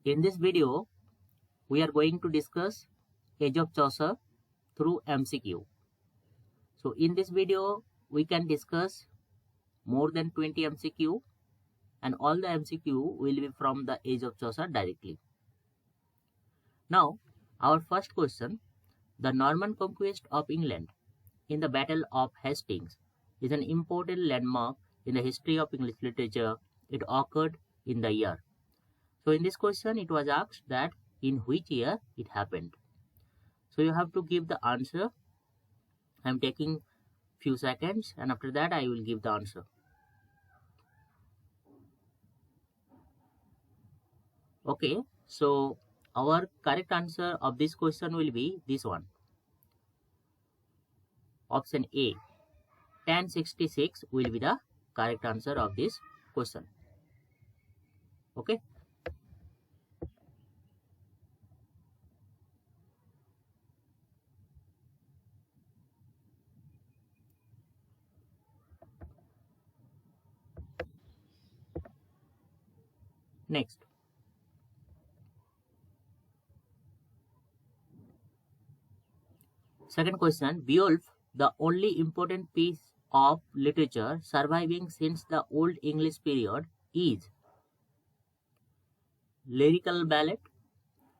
In this video, we are going to discuss Age of Chaucer through MCQ. So in this video, we can discuss more than 20 MCQ, and all the MCQ will be from the Age of Chaucer directly. Now, our first question, the Norman conquest of England in the Battle of Hastings is an important landmark in the history of English literature. It occurred in the year. So in this question, it was asked that in which year it happened. So you have to give the answer. I am taking few seconds, and after that I will give the answer. Okay, so our correct answer of this question will be this one. Option A, 1066 will be the correct answer of this question. Okay. Next. Second question, Beowulf, the only important piece of literature surviving since the Old English period, is lyrical ballad,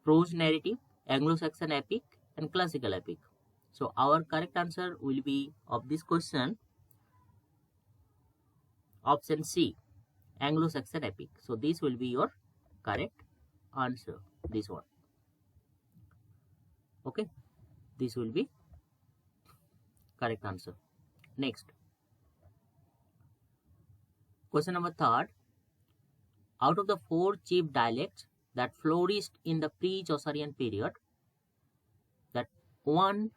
prose narrative, Anglo-Saxon epic, and classical epic. So our correct answer will be of this question option C, Anglo-Saxon epic. So this will be your correct answer, this one. Okay, this will be correct answer. Next. Question number third. Out of the four chief dialects that flourished in the pre-Chaucerian period, that one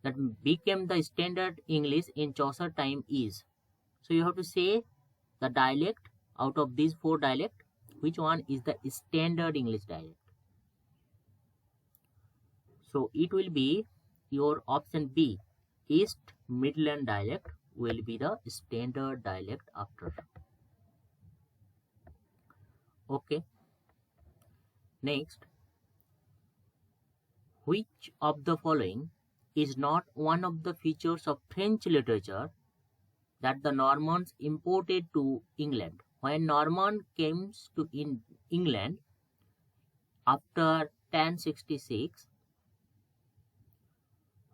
that became the standard English in Chaucer time is. So you have to say the dialect out of these four dialects, which one is the standard English dialect. So it will be your option B, East Midland dialect will be the standard dialect after. Okay. Next. Which of the following is not one of the features of French literature that the Normans imported to England? When Norman came to England after 1066,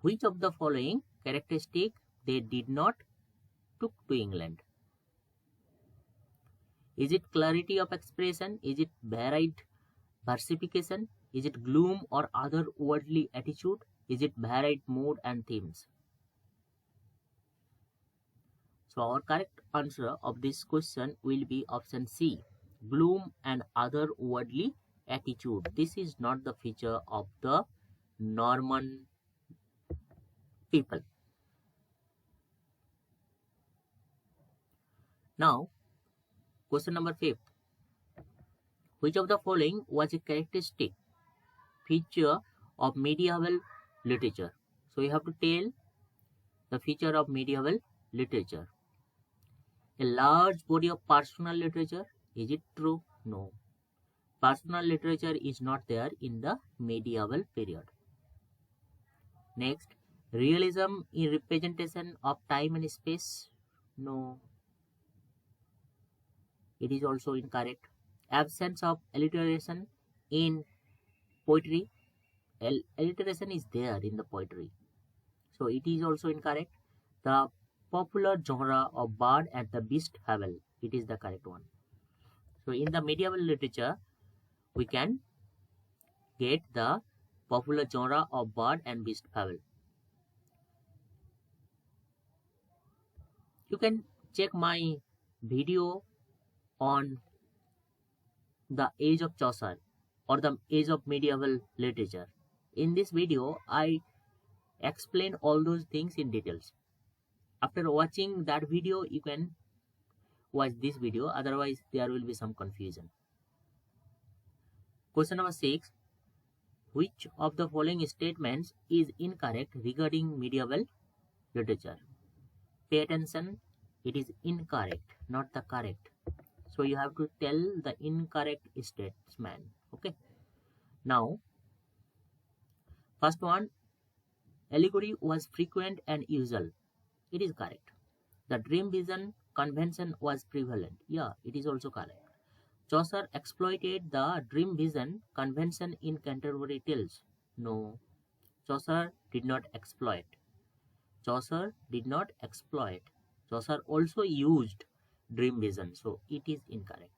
which of the following characteristic they did not took to England? Is it clarity of expression? Is it varied versification? Is it gloom or other worldly attitude? Is it varied mood and themes? So our correct answer of this question will be option C, gloom and other worldly attitude. This is not the feature of the Norman people. Now, question number 5. Which of the following was a characteristic feature of medieval literature? So you have to tell the feature of medieval literature. A large body of personal literature. Is it true? No. Personal literature is not there in the medieval period. Next, realism in representation of time and space. No. It is also incorrect. Absence of alliteration in poetry. Alliteration is there in the poetry. So it is also incorrect. The popular genre of bird and the beast fable. It is the correct one. So in the medieval literature, we can get the popular genre of bird and beast fable. You can check my video on the age of Chaucer or the age of medieval literature. In this video, I explain all those things in details. After watching that video, you can watch this video, otherwise there will be some confusion. Question number 6. Which of the following statements is incorrect regarding medieval literature? Pay attention, it is incorrect, not the correct. So you have to tell the incorrect statement. Okay. Now, first one, allegory was frequent and usual. It is correct. The dream vision convention was prevalent. Yeah, it is also correct. Chaucer exploited the dream vision convention in Canterbury Tales. No, Chaucer did not exploit. Chaucer did not exploit. Chaucer also used dream vision. So it is incorrect.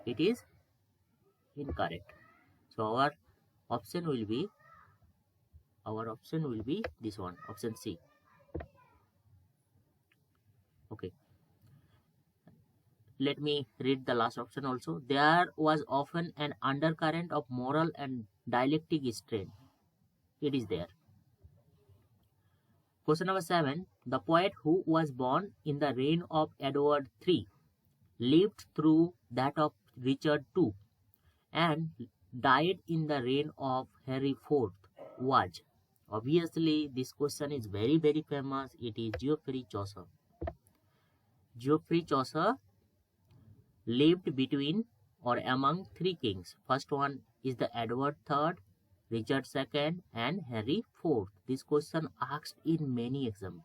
It is incorrect. So our option will be this one, option C. Okay. Let me read the last option also. There was often an undercurrent of moral and dialectic strain. It is there. Question number 7. The poet who was born in the reign of Edward III lived through that of Richard II and died in the reign of Henry IV was. Obviously, this question is very, very famous. It is Geoffrey Chaucer. Geoffrey Chaucer lived between or among three kings. First one is the Edward III, Richard II, and Henry IV. This question asked in many exams.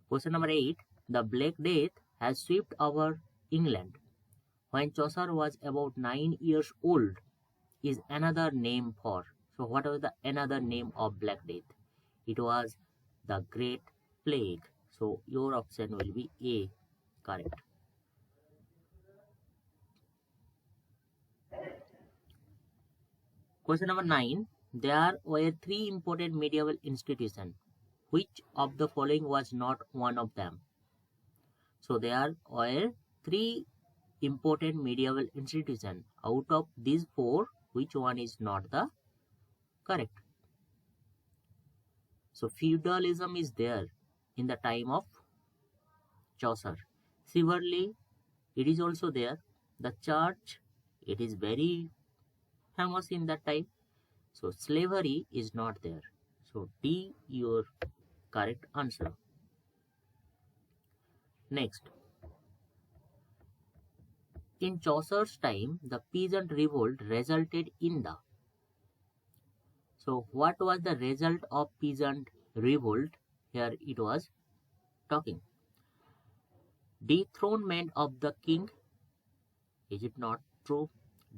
Question number 8. The Black Death has swept over England when Chaucer was about 9 years old is another name for. So what was the another name of Black Death? It was the Great Plague. So your option will be A, correct. Question number 9. There were three important medieval institutions. Which of the following was not one of them? So there were three important medieval institutions. Out of these four, which one is not the correct? So feudalism is there in the time of Chaucer. Chivalry, it is also there. The church, it is very famous in that time. So slavery is not there. So D, your correct answer. Next. In Chaucer's time, the peasant revolt resulted in the. So what was the result of peasant revolt? Here it was talking. Dethronement of the king. Is it not true?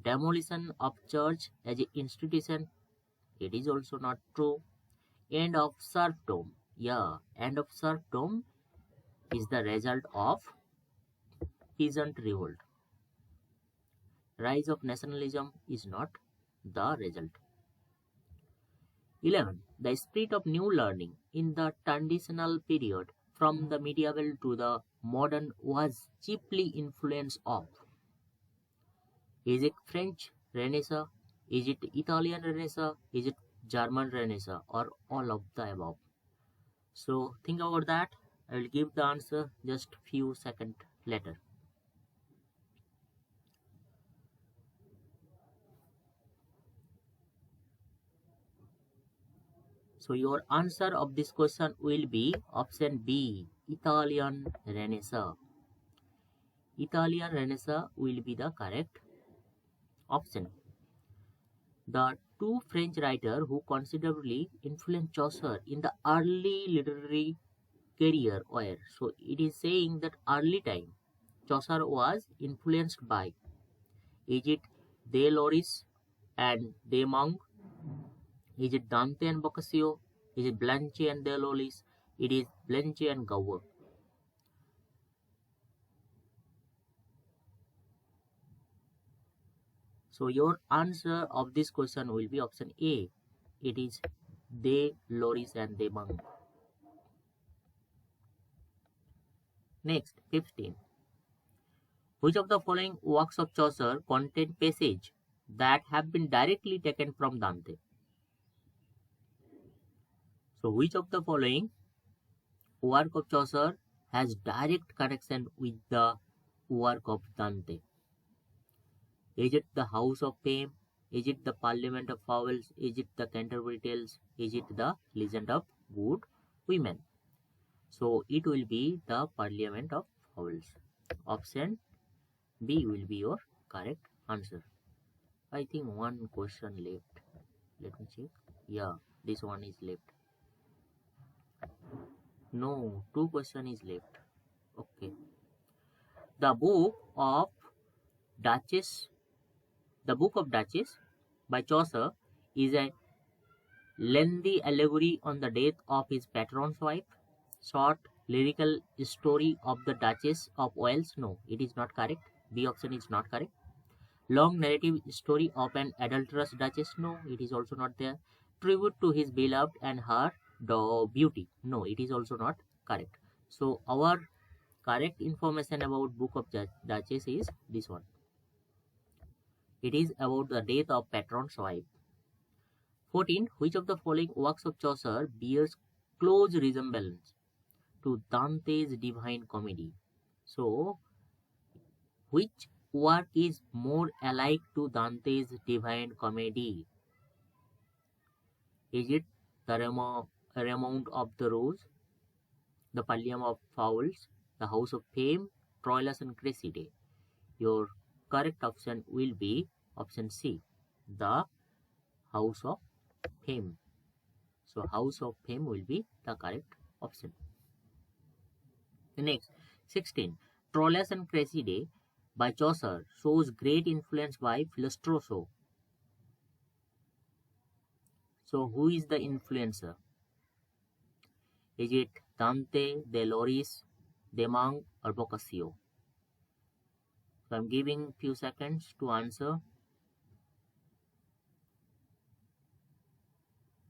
Demolition of church as an institution. It is also not true. End of serfdom. Yeah, end of serfdom is the result of peasant revolt. Rise of nationalism is not the result. 11. The spirit of new learning in the transitional period from the medieval to the modern was chiefly influence of. Is it French Renaissance? Is it Italian Renaissance? Is it German Renaissance? Or all of the above? So think about that. I will give the answer just few seconds later. So your answer of this question will be option B, Italian Renaissance. Italian Renaissance will be the correct option. The two French writers who considerably influenced Chaucer in the early literary career were. So it is saying that early time Chaucer was influenced by. Is it De Loris and De Monk? Is it Dante and Boccaccio? Is it Blanche and De Loris? It is Blanche and Gower. So your answer of this question will be option A. It is De Loris and De Monk. Next, 15. Which of the following works of Chaucer contain passages that have been directly taken from Dante? So which of the following work of Chaucer has direct connection with the work of Dante? Is it the House of Fame? Is it the Parliament of Fowls? Is it the Canterbury Tales? Is it the Legend of Good Women? So it will be the Parliament of Fowls. Option B will be your correct answer. I think one question left. Let me check. Yeah, this one is left. No, two question is left. Okay. The book of Duchess. The book of Duchess by Chaucer is a lengthy allegory on the death of his patron's wife. Short lyrical story of the Duchess of Wales. No, it is not correct. B option is not correct. Long narrative story of an adulterous duchess. No, it is also not there. Tribute to his beloved and her beauty. No, it is also not correct. So our correct information about book of Duchess is this one. It is about the death of patron's wife. 14. Which of the following works of Chaucer bears close resemblance to Dante's Divine Comedy? So, which work is more alike to Dante's Divine Comedy? Is it the Remount of the Rose, the Pallium of Fowls, the House of Fame, Troilus and Cressida? Your correct option will be option C, the House of Fame. So, House of Fame will be the correct option. Next, 16. Troilus and Cressida by Chaucer shows great influence by Philostrato. So, who is the influencer? Is it Dante, Deleuze, Demang, or Boccaccio? So, I am giving few seconds to answer.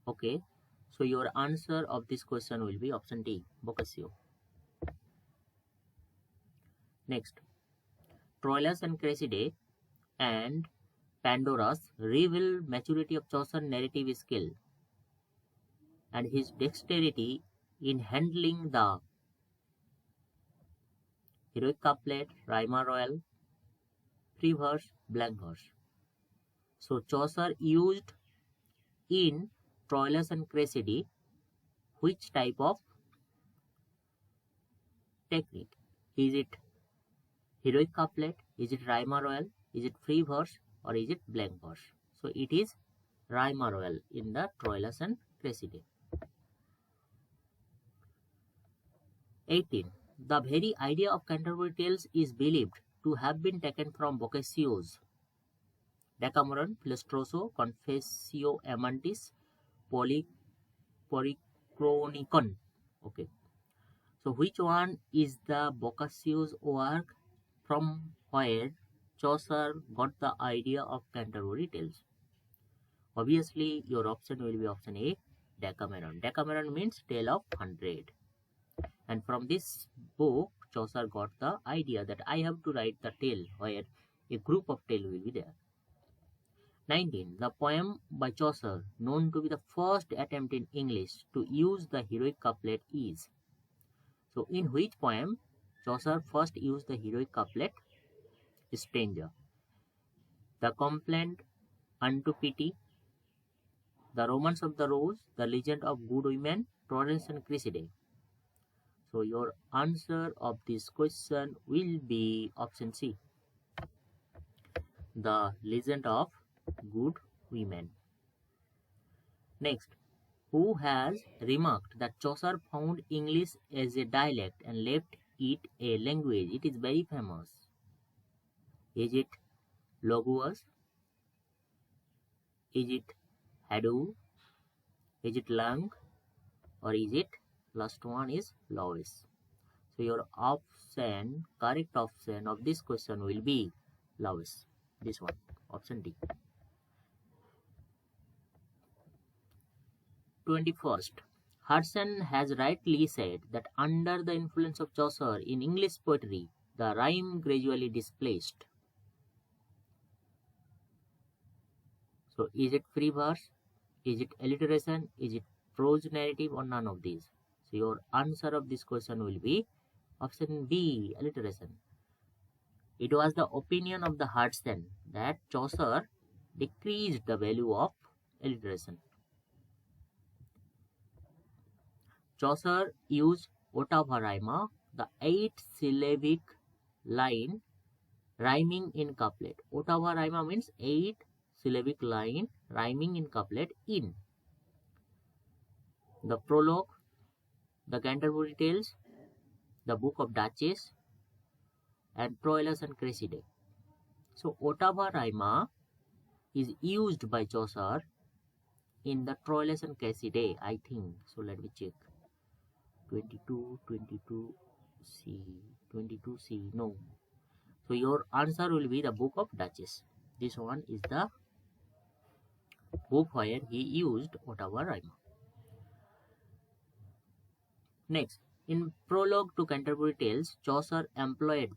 Okay, so your answer of this question will be option D, Boccaccio. Next, Troilus and Cressida and Pandora's reveal maturity of Chaucer's narrative skill and his dexterity in handling the heroic couplet, rima royal, free verse, blank verse. So Chaucer used in Troilus and Cressida which type of technique? Is it heroic couplet? Is it rima royal? Is it free verse? Or is it blank verse? So it is rima royal in the Troilus and Cressida. 18. The very idea of Canterbury Tales is believed to have been taken from Boccaccio's Decameron, Philostrato, Confessio Amantis, Polychronicon. Okay. So which one is the Boccaccio's work from where Chaucer got the idea of Canterbury Tales? Obviously, your option will be option A, Decameron. Decameron means Tale of 100. And from this book, Chaucer got the idea that I have to write the tale where a group of tale will be there. 19. The poem by Chaucer, known to be the first attempt in English to use the heroic couplet is. So, in which poem Chaucer first used the heroic couplet? Stranger. The Complaint unto Pity, The Romance of the Rose, The Legend of Good Women, Prudence and Cressida. So your answer of this question will be option C, The Legend of Good Women. Next, who has remarked that Chaucer found English as a dialect and left it a language? It is very famous. Is it Loguus? Is it Hadu? Is it Lang? Or is it last one is Lois? So your option, correct option of this question will be Lois. This one, option D. 21st. Hudson has rightly said that under the influence of Chaucer in English poetry, the rhyme gradually displaced. So is it free verse? Is it alliteration? Is it prose narrative or none of these? So your answer of this question will be option B, alliteration. It was the opinion of the Hudson that Chaucer decreased the value of alliteration. Chaucer used ottava rima, the 8-syllabic line rhyming in couplet. Ottava rhyma means 8 syllabic line rhyming in couplet in the prologue, the Canterbury Tales, the Book of Duchess, and Troilus and Cressida. So ottava rhyma is used by Chaucer in the Troilus and Cressida, I think. So let me check. 22C, 22C, no. So your answer will be the Book of Duchess. This one is the book where he used ottava rhyma. Next, in prologue to Canterbury Tales, Chaucer employed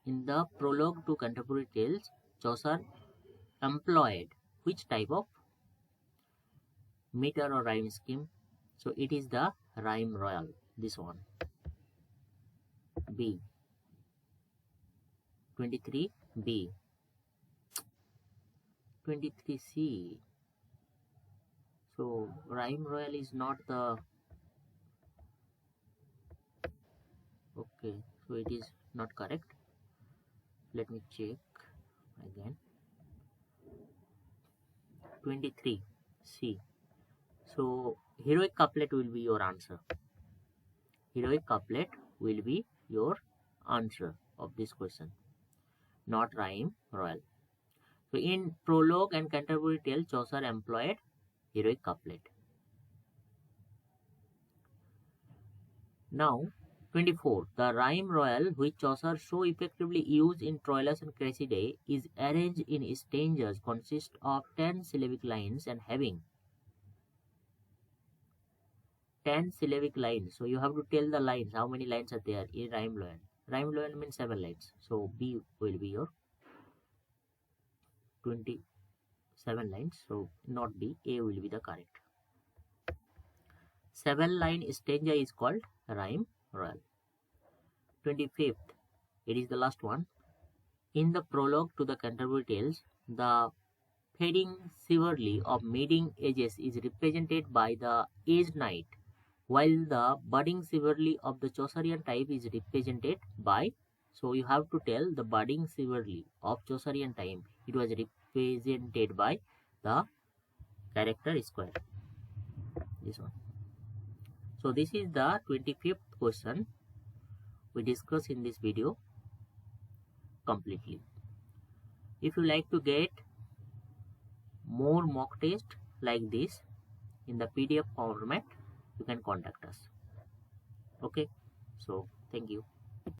in the prologue to Canterbury Tales, Chaucer employed which type of meter or rhyme scheme? So it is the rhyme royal, this one. B. 23B. 23C. So rhyme royal is not the... Okay, so it is not correct. Let me check again. 23C. So heroic couplet will be your answer. Heroic couplet will be your answer of this question, not rhyme royal. So in prologue and Canterbury Tale, Chaucer employed heroic couplet. Now 24. The rhyme royal which Chaucer so effectively used in Troilus and Cressida is arranged in stanzas, consists of 10 syllabic lines and having 10 syllabic lines. So you have to tell the lines, how many lines are there in rhyme royal. Rhyme royal means 7 lines. So B will be your 27 lines. So not B, A will be the correct. 7-line stanza is called rhyme royal. 25th, it is the last one. In the prologue to the Canterbury Tales, the fading severely of meeting ages is represented by the aged knight, while the budding severely of the Chaucerian type is represented by... So you have to tell the budding severely of Chaucerian time. It was represented by the character square. This one. So this is the 25th question we discuss in this video completely. If you like to get more mock test like this in the PDF format, you can contact us. Okay, so thank you.